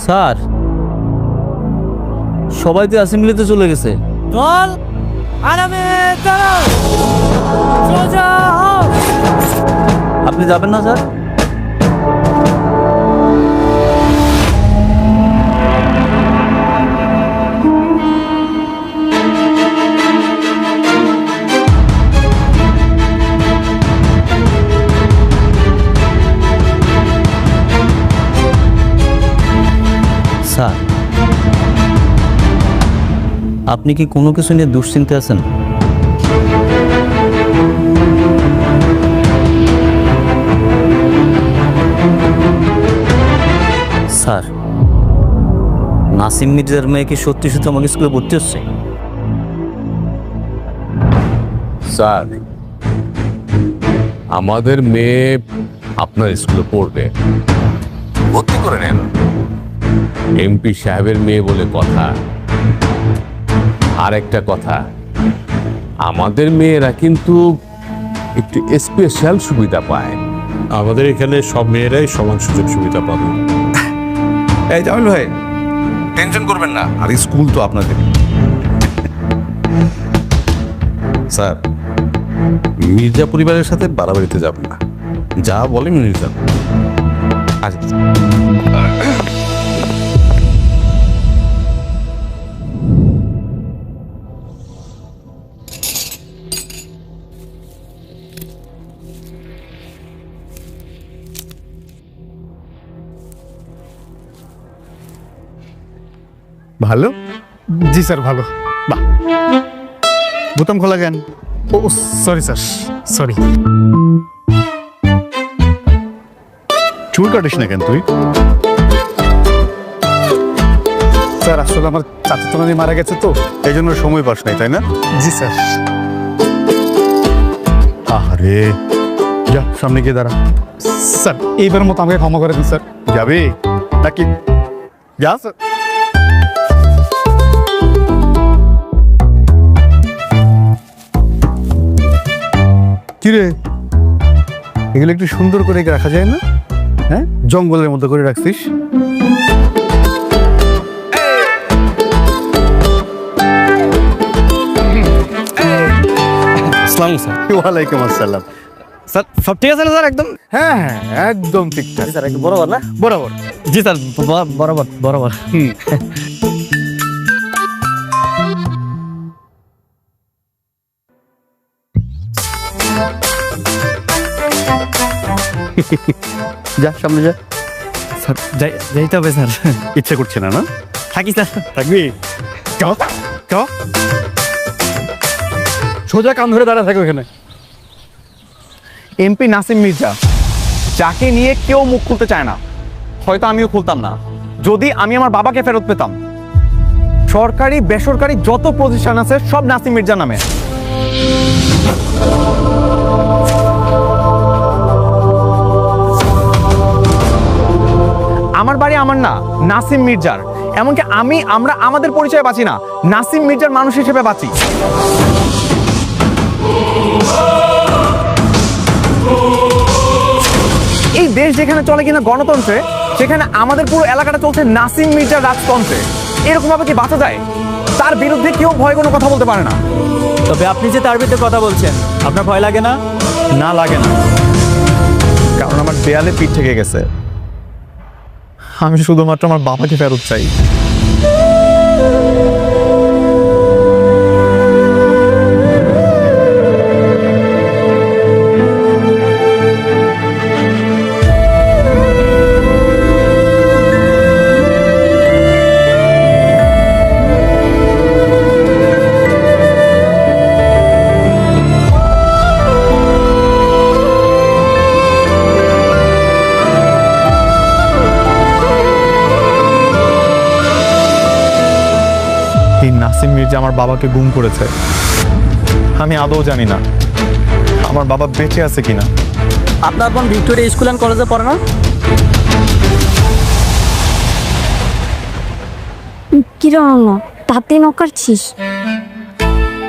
Sir, সবাই তো অ্যাসেম্বলিতে চলে গেছে। দল আরামে দাঁড়াও, সোজা হও। আপনি যাবেন না স্যার? স্যার, আপনি কি কোনো কিছু নিয়ে দুশ্চিন্তে আছেন? স্যার, নাসিম মির্জার মেয়ে কি সত্যি সত্যি আমাকে স্কুলে ভর্তি হচ্ছে? স্যার, আমাদের মেয়ে আপনার স্কুলে পড়বে, ভর্তি করে নেন। এমপি সাহেবের মেয়ে বলে কথা। আর একটা কথা, আমাদের মেয়েরা কিন্তু একটু স্পেশাল সুবিধা পায়। আমাদের এখানে সব মেয়েরাই সমান সুযোগ সুবিধা পাবে। এই জামিল ভাই, টেনশন করবেন না, আর স্কুল তো আপনাদের। স্যার, মির্জা পরিবারের সাথে বাড়াবাড়িতে যাবেন না, যা বলেন মির্জা। আচ্ছা, ভালো? জি স্যার, ভালো। বাহ, বোতাম খোলা কেন? ও সরি স্যার, সরি। চুল কাটিস না কেন তুই? স্যার, আসলে আমার চাচাতো নানি মারা গেছে তো, এই জন্য সময় পাস নাই, তাই না? জি স্যার। আরে যা, সামনে গিয়ে দাঁড়া। স্যার, এইবার মতো আমাকে ক্ষমা করে দিন স্যার। যাবি নাকি? যা স্যার। কিরে, এগুলো একটু সুন্দর করে রাখা যায় না? হ্যাঁ, জঙ্গলের মতো করে রাখছিস। আসসালামু স্যার। ওয়ালাইকুম আসসালাম। স্যার, সব ঠিক আছে না স্যার? একদম। হ্যাঁ হ্যাঁ, একদম ঠিকঠাক। স্যার, একদম বরাবর না? বরাবর। জি স্যার, বরাবর বরাবর। যা, সামনে যা। স্যার, যাইতে হবে স্যার। ইচ্ছে করছে না? না থাকি স্যার। থাকবি? চ চ, সোজা কান ধরে দাঁড়া থাকো এখানে। এমপি নাসিম মির্জা, যাকে নিয়ে কেউ মুখ খুলতে চায় না, হয়তো আমিও খুলতাম না যদি আমি আমার বাবাকে ফেরত পেতাম। সরকারি বেসরকারি যত প্রতিষ্ঠান আছে সব নাসিম মির্জা নামে। আমার বাড়ি আমার না, নাসিম মির্জার। এমনকি আমরা আমাদের পরিচয় বাঁচি না, নাসিম মির্জার মানুষ হিসেবে বাঁচি। এই দেশ যেখানে চলে কিনা গণতন্ত্রে, সেখানে আমাদের পুরো এলাকাটা চলছে নাসিম মির্জার রাজতন্ত্রে। এরকম ভাবে কি বাঁচা যায়? তার বিরুদ্ধে কেউ ভয় কোনো কথা বলতে পারে না। তবে আপনি যে তার বিরুদ্ধে কথা বলছেন, আপনার ভয় লাগে না? না, লাগে না, কারণ আমার দেয়ালে পিঠ থেকে গেছে। আমি শুধুমাত্র আমার বাবাকে ফেরত চাই। এই নাসিম মির্জা আমার বাবাকে গুম করেছে। আমি আদৌ জানি না আমার বাবা বেঁচে আছে কিনা। আপনার বোন ভিক্টোরিয়া স্কুল অ্যান্ড কলেজে পড়ে না? কিরণ, তাতে নখ কাটছিস?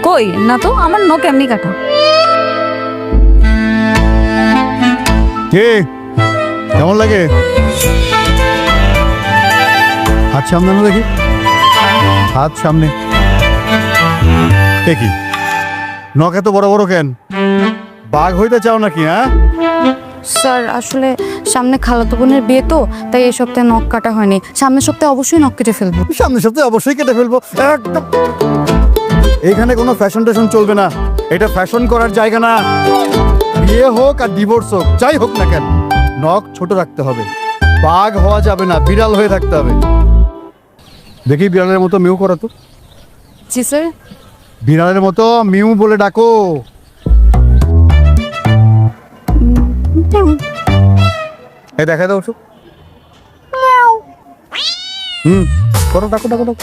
কই না তো, আমার নখ এমনি কাটা। কে কেমন লাগে? হাত সামনে আনো দেখি, হাত সামনে। এ কি নখ এত বড় বড় কেন? বাঘ হইতে চাও নাকি? হ্যাঁ স্যার আসলে সামনে খালাতো বোনের বিয়ে তো, তাই এই সপ্তাহে নখ কাটা হয়নি। সামনের সপ্তাহে অবশ্যই নখ কেটে ফেলবো। সামনের সপ্তাহে অবশ্যই কেটে ফেলবো একদম। এখানে কোনো ফ্যাশন টেশন চলবে না, এটা ফ্যাশন করার জায়গা না। বিয়ে হোক আর ডিভোর্স হোক, যাই হোক না কেন, নখ ছোট রাখতে হবে। বাঘ হওয়া যাবে না, বিড়াল হয়ে থাকতে হবে। দেখি বিড়ালের মতো মিউ করো তো। জি স্যার। বিড়ালের মতো মিউ বলে ডাকো। এই দেখা দাও ওসব। করো, ডাকো ডাকো ডাকো,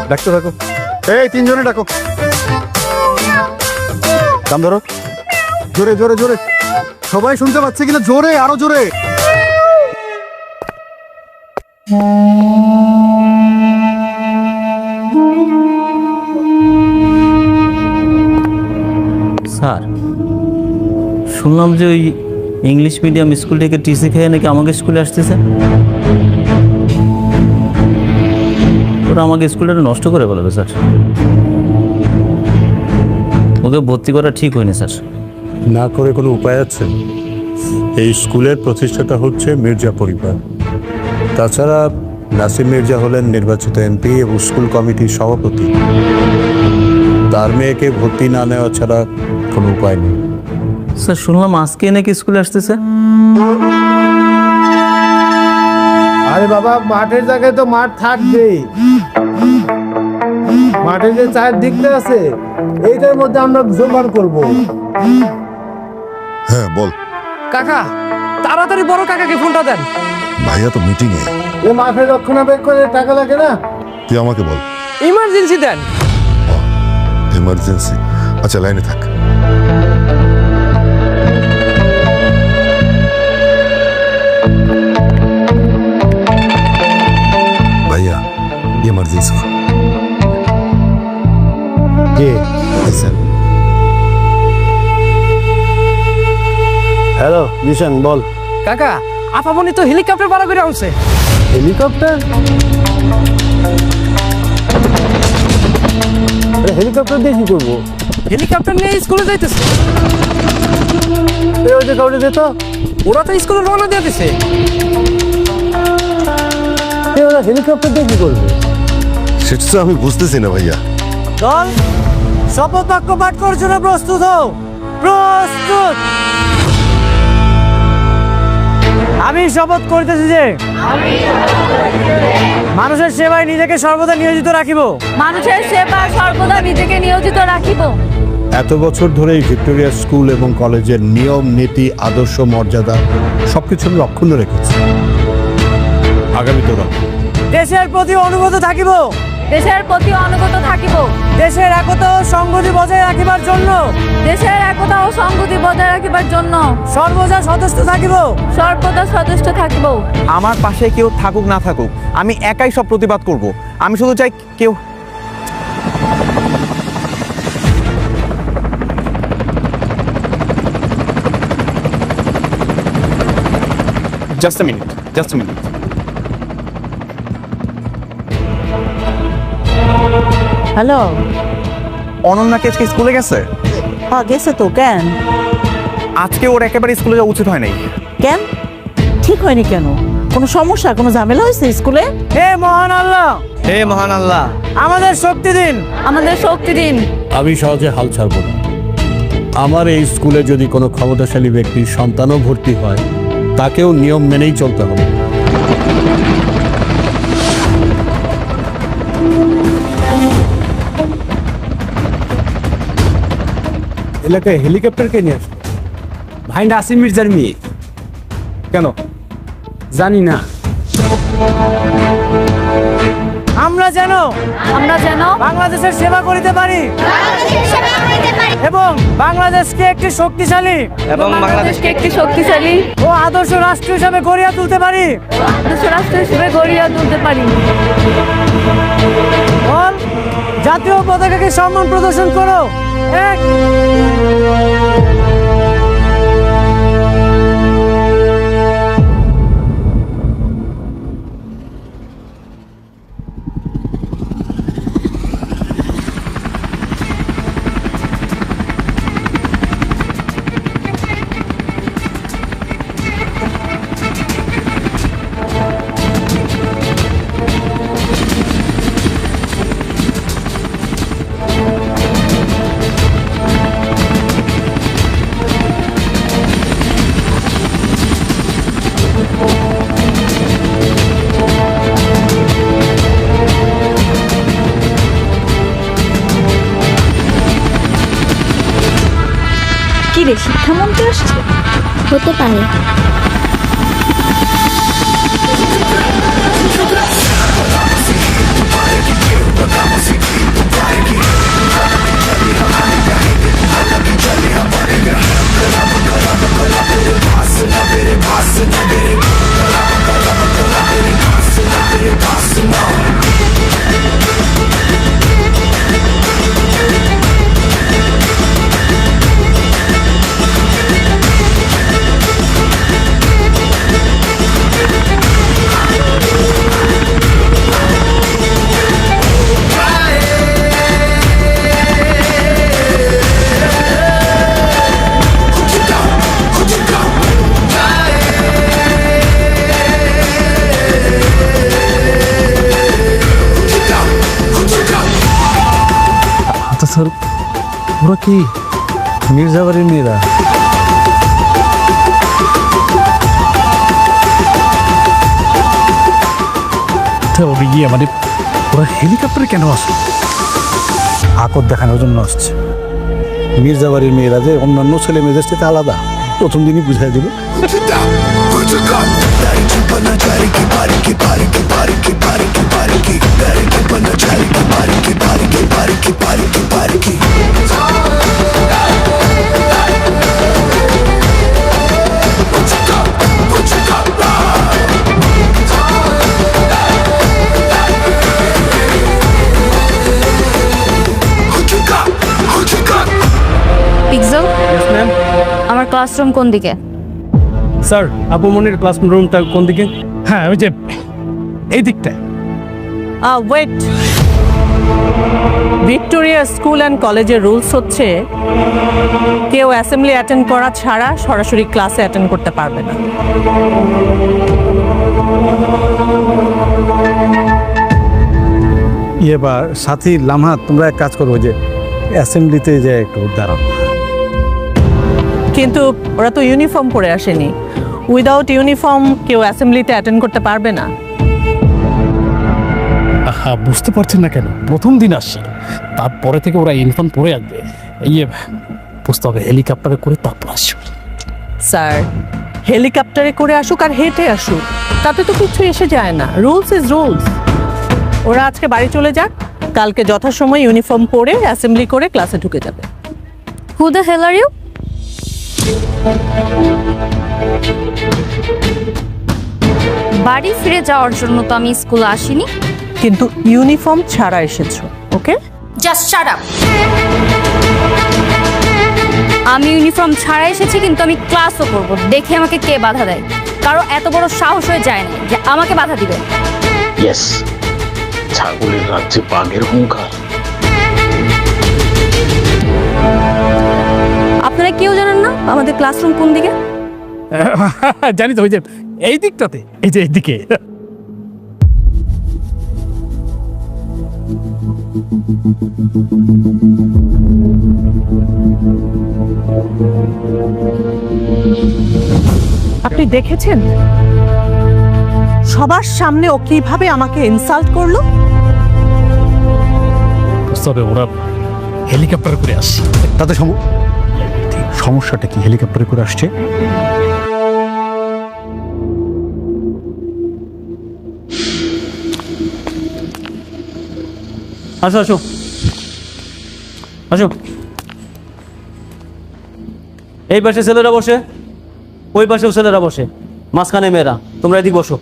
ডাকতে থাকো। এই তিনজনে ডাকো, কাম ধরো, জোরে জোরে জোরে। সবাই শুনতে পাচ্ছে কিনা? জোরে, আরো জোরে। স্যার শুনলাম যে ওই ইংলিশ মিডিয়াম স্কুল থেকে টিসি খেয়ে নাকি আমাকে স্কুলে আসতেছে। ওরা আমাকে স্কুলটা নষ্ট করে বলবে স্যার। ওকে ভর্তি করা ঠিক হয়নি স্যার। না করে কোনো উপায় আছে? এই স্কুলের প্রতিষ্ঠাতা হচ্ছে মির্জা পরিবার। তাছাড়া নাসিম মির্জা হলেন নির্বাচিত এমপি এবং স্কুল কমিটির সভাপতি। তার মেয়েকে ভর্তি না নেওয়া ছাড়া কোনো উপায় নেই। স্যার শুনলাম আজকে নাকি স্কুলে আসতেছে। আরে বাবা, মাঠের জায়গায় তো মাঠ থাকবেই। মাঠের যে চারদিকটা আছে এইটার মধ্যে আমরা জোগাড় করব। হ্যাঁ বল। কাকা তাড়াতাড়ি বড় কাকাকে ফোনটা দেন। ভাইয়া তো মিটিং এ। এ মাঠের রক্ষণাবেক্ষণের টাকা লাগে না? তুই আমাকে বল। ইমার্জেন্সি দেন। এমার্জেন্সি? আচ্ছা লাইনে থাক। ভাইয়া এমার্জেন্সি। কে? হ্যালো মিশন, বল। কাকা আপামনি তো হেলিকপ্টার ভাড়া করে আনছে। হেলিকপ্টার? হেলিকপ্টার দিয়ে কি করবো? হেলিকপ্টার নিয়ে স্কুলে যাইতেছে। ওই যে কাউকে যেত, ওরা তো স্কুলে রওনা দিয়ে দিছে। ওরা হেলিকপ্টার দিয়ে কি করবে? সেটা তো আমি বুঝতেছি না ভাইয়া। দল শপথ বাক্য পাঠ করার জন্য প্রস্তুত হও। প্রস্তুত। আমি শপথ করিতেছি যে মানুষের সেবায় নিজেকে সর্বদা নিয়োজিত রাখিব। মানুষের সেবা সর্বদা নিজেকে নিয়োজিত রাখিব। এত বছর ধরে এই ভিক্টোরিয়া স্কুল এবং কলেজের নিয়ম নীতি আদর্শ মর্যাদা সবকিছু আমি অক্ষুণ্ণ রেখেছি। আগামীতেও রাখবো। দেশের প্রতি অনুগত থাকিব। দেশের প্রতি অনুগত থাকিব। দেশের একতা ও সংহতি বজায় রাখিবার জন্য। দেশের একতা ও সংহতি বজায় রাখিবার জন্য সর্বদা সদস্য থাকিব। সর্বদা সদস্য থাকিব। আমার পাশে কেউ থাকুক না থাকুক, আমি একাই সব প্রতিবাদ করব। আমি শুধু চাই কেউ just a minute. Hello. Ananya কি আজকে স্কুলে গেছে? হ্যাঁ গেছে তো। কেন? আজকে ওর একেবারে স্কুলে যাওয়া উচিত হয় নাই। কেন ঠিক হয়নি কেন? কোনো সমস্যা, কোনো ঝামেলা হয়েছে স্কুলে? হে মহান আল্লাহ, হে মহান আল্লাহ, আমাদের শক্তি দিন। আমাদের শক্তি দিন। আমি সহজে হাল ছাড়ব না। আমার এই স্কুলে যদি কোনো ক্ষমতাশালী ব্যক্তির সন্তানও ভর্তি হয়, তাকেও নিয়ম মেনেই চলতে হবে। এলাকায় হেলিকপ্টার কে নিয়ে আসলো? ভাই নাসিম মির্জার মেয়ে। কেন জানি না। আমরা যেন বাংলাদেশের সেবা করিতে পারি এবং বাংলাদেশকে একটি শক্তিশালী এবং বাংলাদেশকে একটি শক্তিশালী ও আদর্শ রাষ্ট্র হিসাবে গড়িয়া তুলতে পারি। রাষ্ট্র হিসেবে গড়িয়া তুলতে পারি। বল, জাতীয় পতাকাকে সম্মান প্রদর্শন করো। এক। রে, শিক্ষামন্ত্রী আসছে? হতে পারে। আচ্ছা স্যার, ওরা কি মির্জাবাড়ির মেয়েরা? মানে ওরা হেলিকপ্টারে কেন আসে? আকর দেখানোর জন্য আসছে। মির্জাবাড়ির মেয়েরা যে অন্যান্য ছেলে মেয়েদের থেকে আলাদা, প্রথম দিনই বুঝাই দিবে। পিক্সেল, আমার ক্লাসরুম কোন দিকে? স্যার, আপু মনির ক্লাসরুমটা কোন দিকে? হ্যাঁ, ওই যে এই দিকটায়। ওয়েট, ভিক্টোরিয়া স্কুল অ্যান্ড কলেজের রুলস হচ্ছে কেউ অ্যাসেম্বলি অ্যাটেন্ড করা ছাড়া সরাসরি ক্লাসে অ্যাটেন্ড করতে পারবে না। এবার সাথী লামহা, তোমরা এক কাজ করবো, যে অ্যাসেম্বলিতে যে একটু দাঁড়াও। কিন্তু ওরা তো ইউনিফর্ম পরে আসেনি। উইদাউট ইউনিফর্ম কেউ অ্যাসেম্বলিতে অ্যাটেন্ড করতে পারবে না। বুঝতে পারছেন না কেন? প্রথম দিন আসছি, তারপরে থেকে ওরা ইউনিফর্ম পরে আসবে। বুঝতে হবে, হেলিকপ্টারে করে তারপর আসবে। স্যার, হেলিকপ্টারে করে আসুক আর হেঁটে আসুক, তাতে তো কিছু এসে যায় না। Rules is rules. ওরা আজকে বাড়ি চলে যাক, কালকে যথাসময় ইউনিফর্ম পরে অ্যাসেম্বলি করে ক্লাসে ঢুকে যাবে। Who the hell are you? বাড়ি ফিরে যাওয়ার জন্য তো আমি স্কুলে আসিনি। কিন্তু ইউনিফর্ম ছাড়া এসেছো, ওকে? Just shut up. আমি ইউনিফর্ম ছাড়া এসেছি, কিন্তু আমি ক্লাসও করব। দেখে আমাকে কে বাধা দেয়? কারো এত বড় সাহস হয়ে যায় না যে আমাকে বাধা দিবে। ইয়েস, ছাগলের রাজ্যে বাঘের হুঙ্কার। আপনারা কেউ জানেন না আমাদের ক্লাসরুম কোন দিকে? জানি তো, ওই যে এই দিকটাতে, এই যে এইদিকে। আপনি দেখেছেন সবার সামনে ও কিভাবে আমাকে ইনসাল্ট করলো? বুঝতে হবে, ওরা হেলিকপ্টার করে আসছে। তাতে সমস্যাটা কি? হেলিকপ্টারে করে আসছে। আসো আসো আসো। এই পাশে ছেলেরা বসে, ওই পাশেও ছেলেরা বসে, মাঝখানে মেয়েরা। তোমরা এদিক বসো।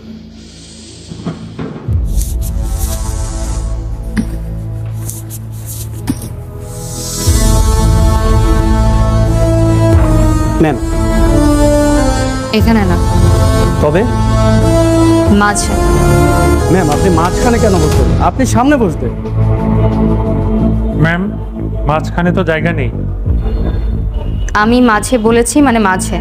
ম্যাম, এখানে না, তবে মাঝে। ম্যাম, আপনি মাঝখানে কেন বসবেন? আপনি সামনে বসবেন। ম্যাম, মাঝখানে তো জায়গা নেই। আমি মাঝে বলেছি, মানে মাঝে।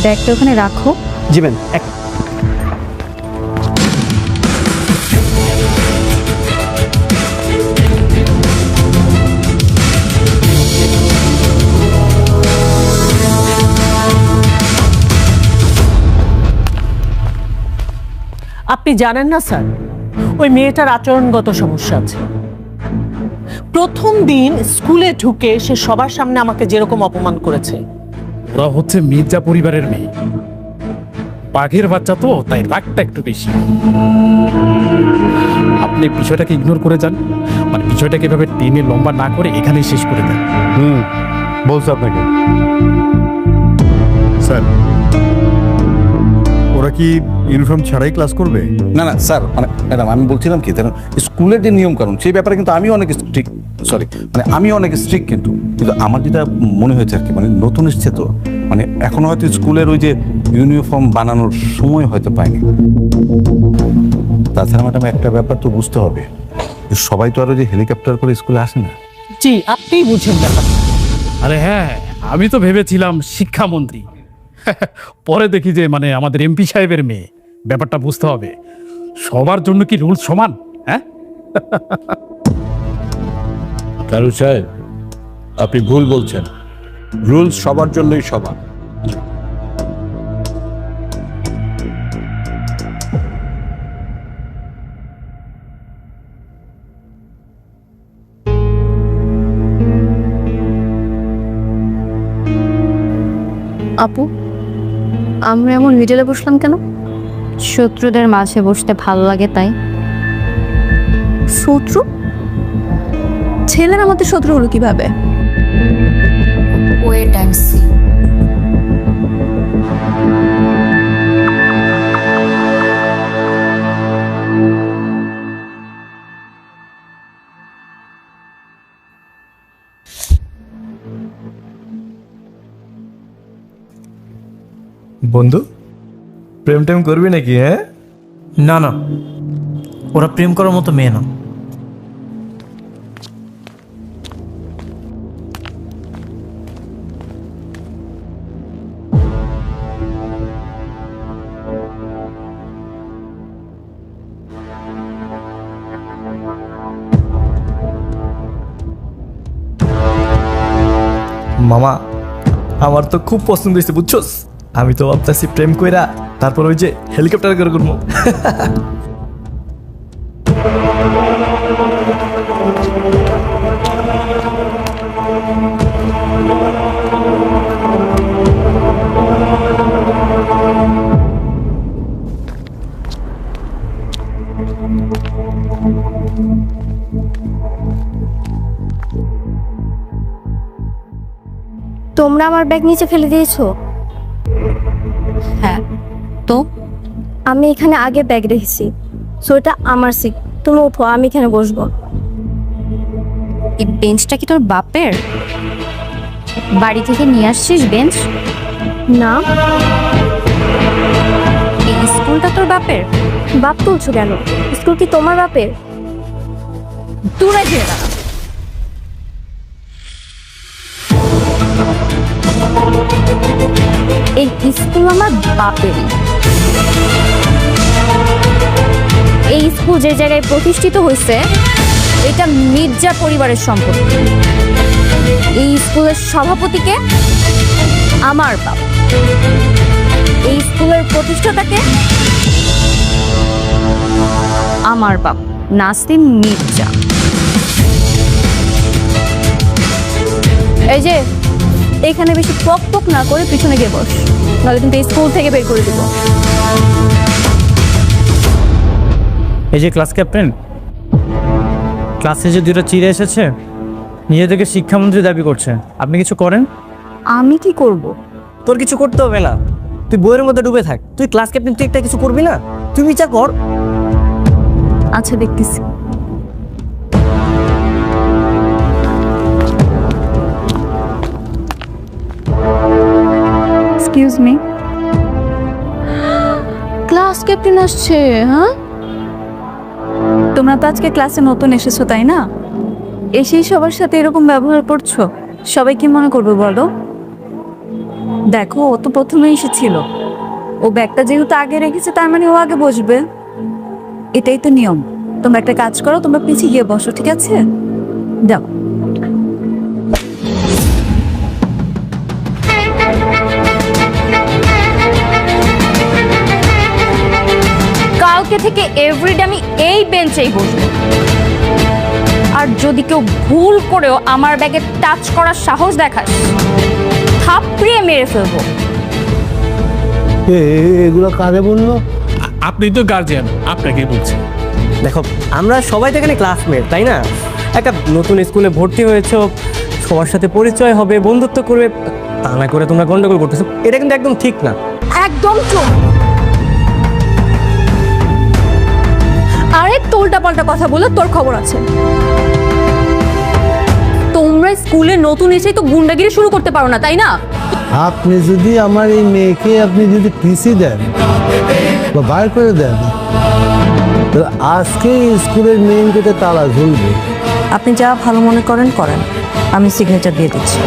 ব্যাগটা ওখানে রাখো। জি ম্যাম। আপনি জানেন না স্যার, ওই মেয়েটার আচরণগত সমস্যা আছে। প্রথম দিন স্কুলে ঢুকে সে সবার সামনে আমাকে যেরকম অপমান করেছে। ওরা হচ্ছে মির্জা পরিবারের মেয়ে, বাঘের বাচ্চা তো, তাই রাগটা একটু বেশি। আপনি বিষয়টাকে ইগনোর করে যান, মানে বিষয়টাকে এভাবে টেনে লম্বা না করে এখানেই শেষ করে দেন। বলছে আপনাকে স্যার, ওরা কি ইউনিফর্ম ছাড়াই ক্লাস করবে? না না স্যার, মানে ম্যাডাম আমি বলছিলাম কি জানেন, স্কুলের যে নিয়ম কানুন সেই ব্যাপারে কিন্তু আমি অনেক স্ট্রিক্ট, মানে আমি অনেক স্ট্রিক্ট, কিন্তু আমার যেটা মনে হয়েছে আর কি, মানে নতুন এসছে তো, মানে এখনো হয়তো স্কুলের ওই যে ইউনিফর্ম বানানোর সময় হয়তো পায়নি। তাছাড়া ম্যাডাম একটা ব্যাপার তো বুঝতে হবে, যে সবাই তো আর ওই যে হেলিকপ্টার করে স্কুলে আসে না। জি, আপনিই বুঝেন ব্যাপার। আরে হ্যাঁ, আমি তো ভেবেছিলাম শিক্ষামন্ত্রী, পরে দেখি যে মানে আমাদের এমপি সাহেবের মেয়ে। ব্যাপারটা বুঝতে হবে, সবার জন্য কি রুলস সমান? হ্যাঁ, কারু সাহেব, আপনি ভুল বলছেন। রুলস সবার জন্যই সমান। আপু, আমরা এমন মিডলে বসলাম কেন? শত্রুদের মাঝে বসতে ভালো লাগে তাই। শত্রু? ছেলের আমাদের শত্রু হলো কিভাবে? Wait and see. বন্ধু, প্রেম টেম করবি নাকি? হ্যাঁ, না না, ওরা প্রেম করার মতো মেয়ে না। মামা, আমার তো খুব পছন্দ হয়েছে বুঝছস। আমি তো ভাবতেছি প্রেম কইরা তারপর ওই যে হেলিকপ্টার করে করবো। তোমরা আমার ব্যাগ নিচে ফেলে দিয়েছো? হ্যাঁ, তো আমি এখানে আগে ব্যাগ রেখেছি, সো এটা আমার সিট। তুমি উঠো, আমি এখানে বসবো। এই বেঞ্চটা কি তোর বাপের? বাড়ি থেকে নিয়ে আসছিস বেঞ্চ? না। এই স্কুলটা তোর বাপের? বাপ তুলছো কেন? স্কুল কি তোমার বাপের? দূরে যেয়ে দাঁড়া। এই স্কুল আমার বাপেরই। এই স্কুল যে জায়গায় প্রতিষ্ঠিত হয়েছে এটা মির্জা পরিবারের সম্পত্তি। এই স্কুলের সভাপতিকে আমার বাপ, এই স্কুলের প্রতিষ্ঠাতাকে আমার বাপ নাসিম মির্জা। এই যে এখানে বেশি পক পক না করে পিছনে গিয়ে বস, নাহলে কিন্তু স্কুল থেকে বের করে দেবো। এই যে ক্লাস ক্যাপ্টেন, ক্লাসে যে দুটো চিড়ে এসেছে, নিজেদেরকে শিক্ষামন্ত্রী দাবি করছে। আপনি কিছু করেন? আমি কি করব? তোর কিছু করতে হবে না, তুই বইয়ের মধ্যে ডুবে থাক। তুই ক্লাস ক্যাপ্টেন, তুই একটা কিছু করবি না? তুই বিচার কর। আচ্ছা, দেখতেছি। এক্সকিউজ মি, ক্লাস ক্যাপ্টেন আসছে? হ্যাঁ, তোমরা তো আজকে ক্লাসে নতুন এসেছো তাই না? এসেই সবার সাথে এরকম ব্যবহার করছো, সবাই কি মনে করবে বলো? দেখো, ও তো প্রথমে এসেছিল, ও ব্যাগটা যেহেতু আগে রেখেছে তার মানে ও আগে বসবে, এটাই তো নিয়ম। তোমরা একটা কাজ করো, তোমরা পিছিয়ে গিয়ে বসো, ঠিক আছে? দাও। কালকে থেকে এভরিডে আমি এই বেঞ্চেই বসবো। আর যদি কেউ ভুল করেও আমার ব্যাগে টাচ করার সাহস দেখাস, থাপড়িয়ে মেরে ফেলবো। এগুলো কারে বললো? আপনি তো গার্জিয়ান, আপনাকে বলছি। দেখো, আমরা সবাই তো এখানে ক্লাসমেট, তাই না? একটা নতুন স্কুলে ভর্তি হয়েছো, সবার সাথে পরিচয় হবে, বন্ধুত্ব করবে, তা না করে তোমরা গন্ডগোল করতেছো, এটা কিন্তু একদম ঠিক না। একদম চুপ। আরেক উল্টা পাল্টা কথা বলে তোর খবর আছে। তোমরা স্কুলে নতুন এসেই তো গুন্ডাগিরি শুরু করতে পারো না, তাই না? আপনি যদি আমার এই মেয়েকে আপনি যদি পিসি দেন বা বার করে দেন, তাহলে আজকে স্কুলের মেইন গেটে তালা ঝুলবে। আপনি যা ভালো মনে করেন করেন, আমি সিগনেচার দিয়ে দিচ্ছি।